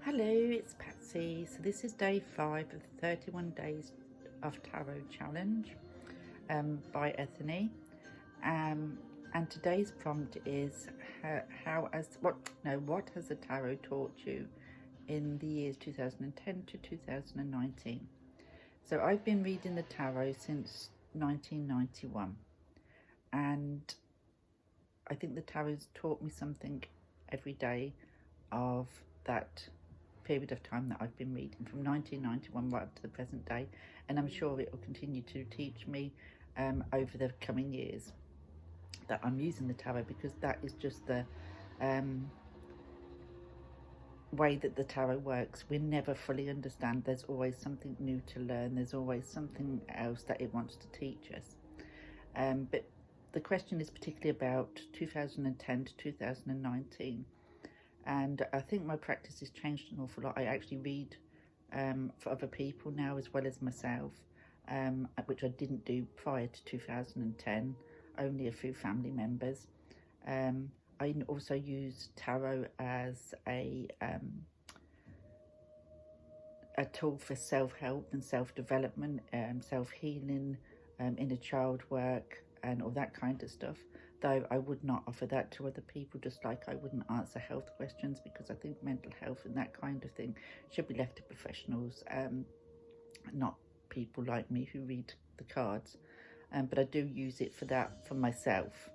Hello, it's Patsy. So this is day 5 of the 31 Days of Tarot Challenge by Ethany. And today's prompt is what has the tarot taught you in the years 2010 to 2019? So I've been reading the tarot since 1991, and I think the tarot's taught me something every day of that period of time that I've been reading from 1991 right up to the present day, and I'm sure it will continue to teach me over the coming years that I'm using the tarot, because that is just the way that the tarot works. We never fully understand. There's always something new to learn. There's always something else that it wants to teach us. But the question is particularly about 2010 to 2019. And I think my practice has changed an awful lot. I actually read for other people now as well as myself, which I didn't do prior to 2010, only a few family members. I also use tarot as a tool for self-help and self-development, self-healing, inner child work and all that kind of stuff, though I would not offer that to other people, just like I wouldn't answer health questions, because I think mental health and that kind of thing should be left to professionals, not people like me who read the cards. But I do use it for that for myself.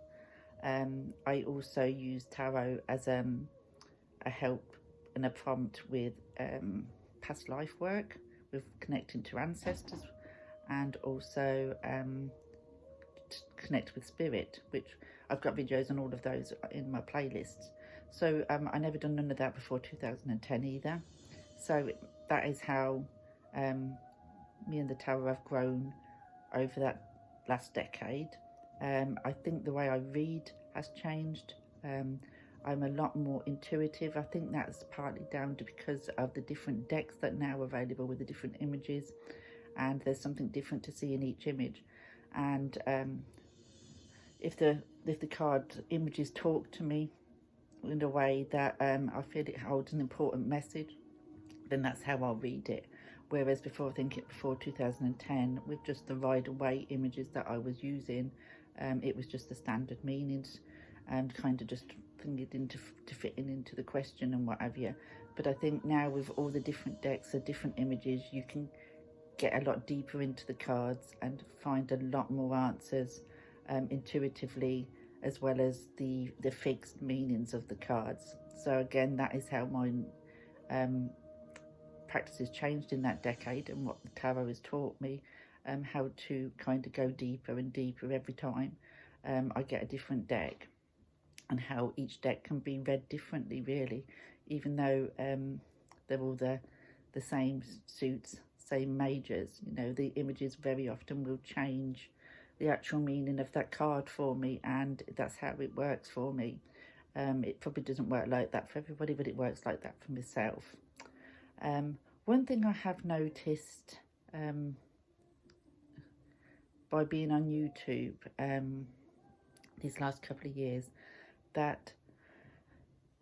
I also use tarot as a help and a prompt with past life work, with connecting to ancestors, and also connect with spirit, which I've got videos on all of those in my playlists. So I never done none of that before 2010 either. So that is how me and the tarot have grown over that last decade. I think the way I read has changed. I'm a lot more intuitive. I think that's partly down to because of the different decks that now are available with the different images, and there's something different to see in each image. And if the card images talk to me in a way that I feel it holds an important message, then that's how I'll read it. Whereas before, I think before 2010, with just the Rider-Waite images that I was using, it was just the standard meanings and kind of just fingered into to fitting into the question and what have you. But I think now with all the different decks, the different images, you can get a lot deeper into the cards and find a lot more answers intuitively, as well as the fixed meanings of the cards. So again, that is how my practice has changed in that decade, and what the tarot has taught me, how to kind of go deeper and deeper every time I get a different deck, and how each deck can be read differently, really, even though they're all the same suits, same majors. You know, the images very often will change the actual meaning of that card for me, and that's how it works for me. It probably doesn't work like that for everybody, but it works like that for myself. One thing I have noticed by being on YouTube these last couple of years, that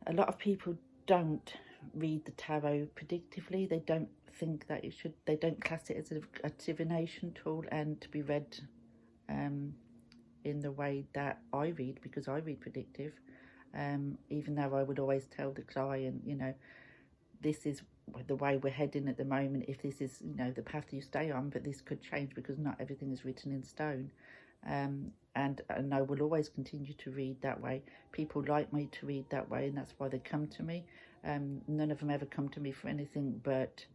a lot of people don't read the tarot predictively. They don't think that it should, they don't class it as a divination tool and to be read in the way that I read, because I read predictive, even though I would always tell the client, you know, this is the way we're heading at the moment. If this is, you know, the path you stay on, but this could change because not everything is written in stone. And I will always continue to read that way. People like me to read that way, and that's why they come to me. None of them ever come to me for anything but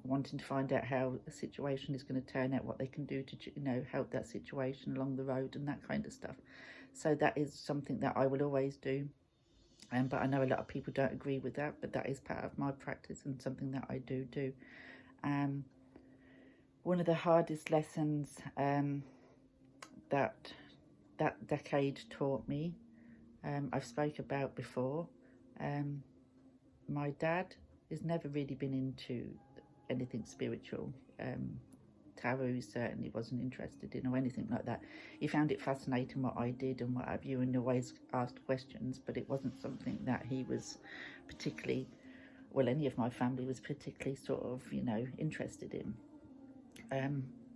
wanting to find out how a situation is going to turn out, what they can do to, you know, help that situation along the road and that kind of stuff. So that is something that I will always do. But I know a lot of people don't agree with that, but that is part of my practice and something that I do. One of the hardest lessons that decade taught me, I've spoke about before. My dad has never really been into anything spiritual. Tarot certainly wasn't interested in, or anything like that. He found it fascinating what I did and what have you, and always asked questions, but it wasn't something that he was particularly well, any of my family was particularly sort of, you know, interested in.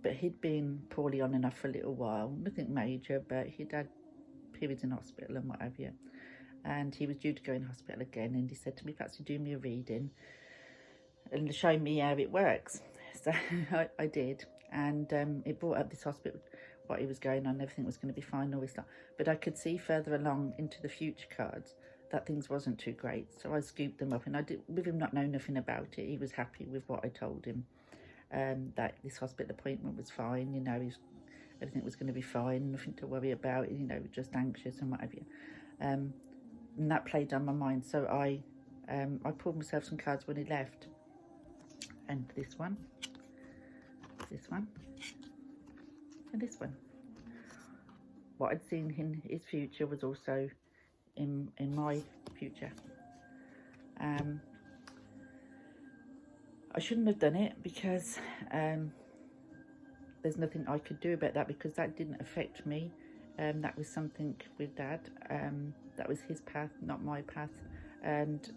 But he'd been poorly on and off for a little while, nothing major, but he'd had periods in hospital and what have you. And he was due to go in hospital again, and he said to me, perhaps you do me a reading and show me how it works. So I did, and it brought up this hospital, what he was going on, everything was going to be fine, all this stuff. But I could see further along into the future cards that things wasn't too great. So I scooped them up, and I did, with him not knowing nothing about it, he was happy with what I told him. That this hospital appointment was fine, you know, everything was going to be fine, nothing to worry about, you know, just anxious and what have you. And that played on my mind. So I pulled myself some cards when he left, and this one, and this one. What I'd seen in his future was also in my future. I shouldn't have done it, because there's nothing I could do about that, because that didn't affect me. That was something with Dad. That was his path, not my path, and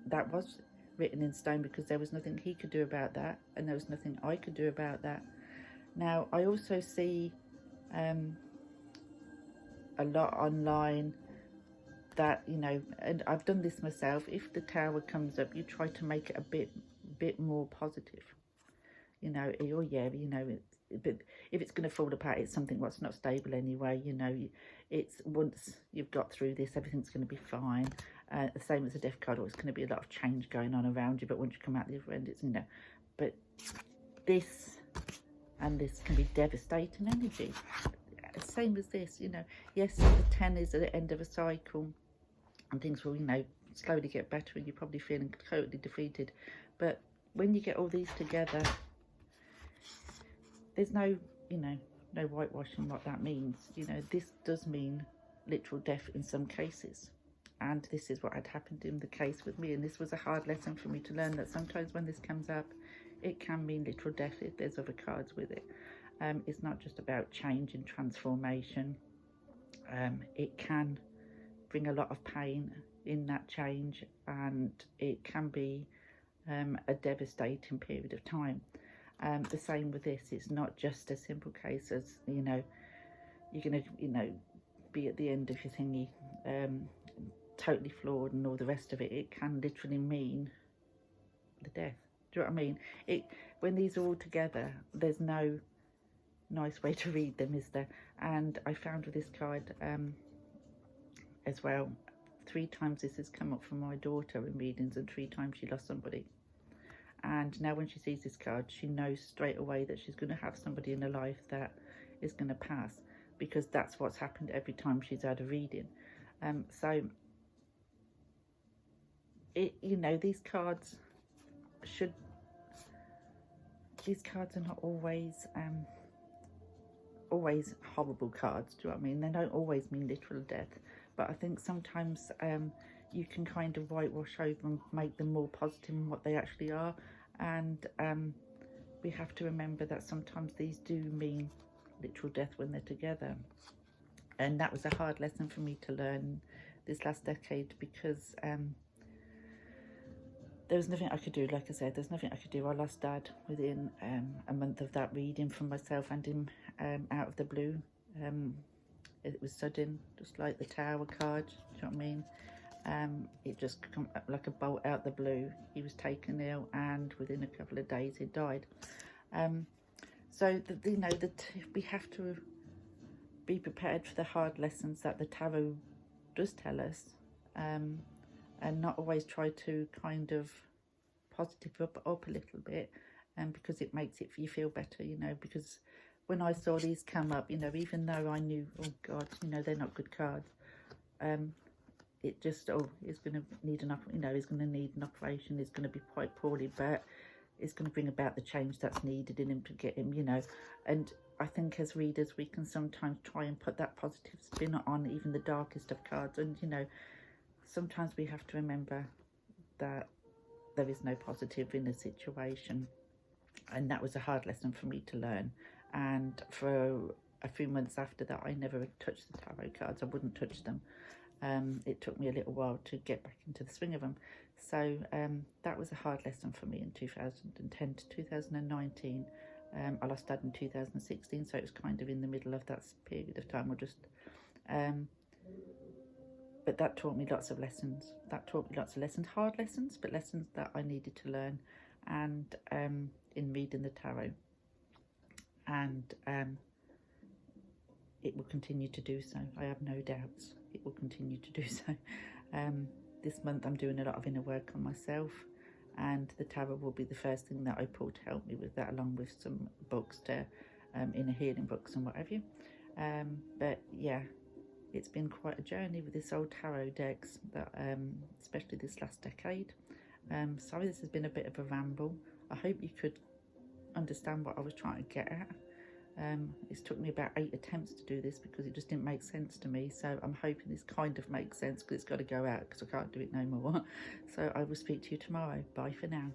that was written in stone, because there was nothing he could do about that, and there was nothing I could do about that. Now, I also see a lot online that, you know, and I've done this myself, if the Tower comes up, you try to make it a bit more positive, you know, or yeah, you know, but if it's going to fall apart, it's something that's not stable anyway, you know, it's once you've got through this, everything's going to be fine. The same as the Death card, or it's going to be a lot of change going on around you, but once you come out the other end, it's, you know, but this and this can be devastating energy. Same as this, you know, yes, the 10 is at the end of a cycle, and things will, you know, slowly get better, and you're probably feeling totally defeated. But when you get all these together, there's no, you know, no whitewashing what that means. You know, this does mean literal death in some cases, and this is what had happened in the case with me. And this was a hard lesson for me to learn, that sometimes when this comes up, it can mean literal death if there's other cards with it. It's not just about change and transformation. It can bring a lot of pain in that change, and it can be a devastating period of time. The same with this, it's not just a simple case as, you know, you're going to, you know, be at the end of your thingy, totally flawed and all the rest of it. It can literally mean the death. Do you know what I mean? When these are all together, there's no nice way to read them, is there? And I found with this card as well, 3 times this has come up for my daughter in readings, and 3 times she lost somebody. And now when she sees this card, she knows straight away that she's going to have somebody in her life that is going to pass, because that's what's happened every time she's had a reading. So you know, these cards are not always always horrible cards. Do you know what I mean? They don't always mean literal death, but I think sometimes you can kind of whitewash over and make them more positive than what they actually are. And we have to remember that sometimes these do mean literal death when they're together. And that was a hard lesson for me to learn this last decade, because there was nothing I could do. Like I said, there's nothing I could do. I lost Dad within a month of that reading from myself and him, out of the blue. It was sudden, just like the Tower card. Do you know what I mean? It just come like a bolt out the blue. He was taken ill, and within a couple of days he died. So you know, we have to be prepared for the hard lessons that the Tarot does tell us, and not always try to kind of positive up a little bit, because it makes you feel better, you know. Because when I saw these come up, you know, even though I knew, oh God, you know, they're not good cards, it just, it's going to need he's going to need an operation, he's going to be quite poorly, but it's going to bring about the change that's needed in him to get him, you know. And I think as readers, we can sometimes try and put that positive spin on even the darkest of cards. And, you know, sometimes we have to remember that there is no positive in a situation. And that was a hard lesson for me to learn. And for a few months after that, I never touched the tarot cards. I wouldn't touch them. it took me a little while to get back into the swing of them. So that was a hard lesson for me in 2010 to 2019. I lost Dad in 2016, so it was kind of in the middle of that period of time. But that taught me lots of lessons. Hard lessons, but lessons that I needed to learn. And in reading the tarot, and it will continue to do so. I have no doubts it will continue to do so. This month I'm doing a lot of inner work on myself, and the tarot will be the first thing that I pull to help me with that, along with some books, to inner healing books and what have you. But yeah, it's been quite a journey with this old tarot decks, that especially this last decade. Sorry, this has been a bit of a ramble. I hope you could understand what I was trying to get at. It's took me about 8 attempts to do this because it just didn't make sense to me. So I'm hoping this kind of makes sense, because it's got to go out because I can't do it no more. So I will speak to you tomorrow. Bye for now.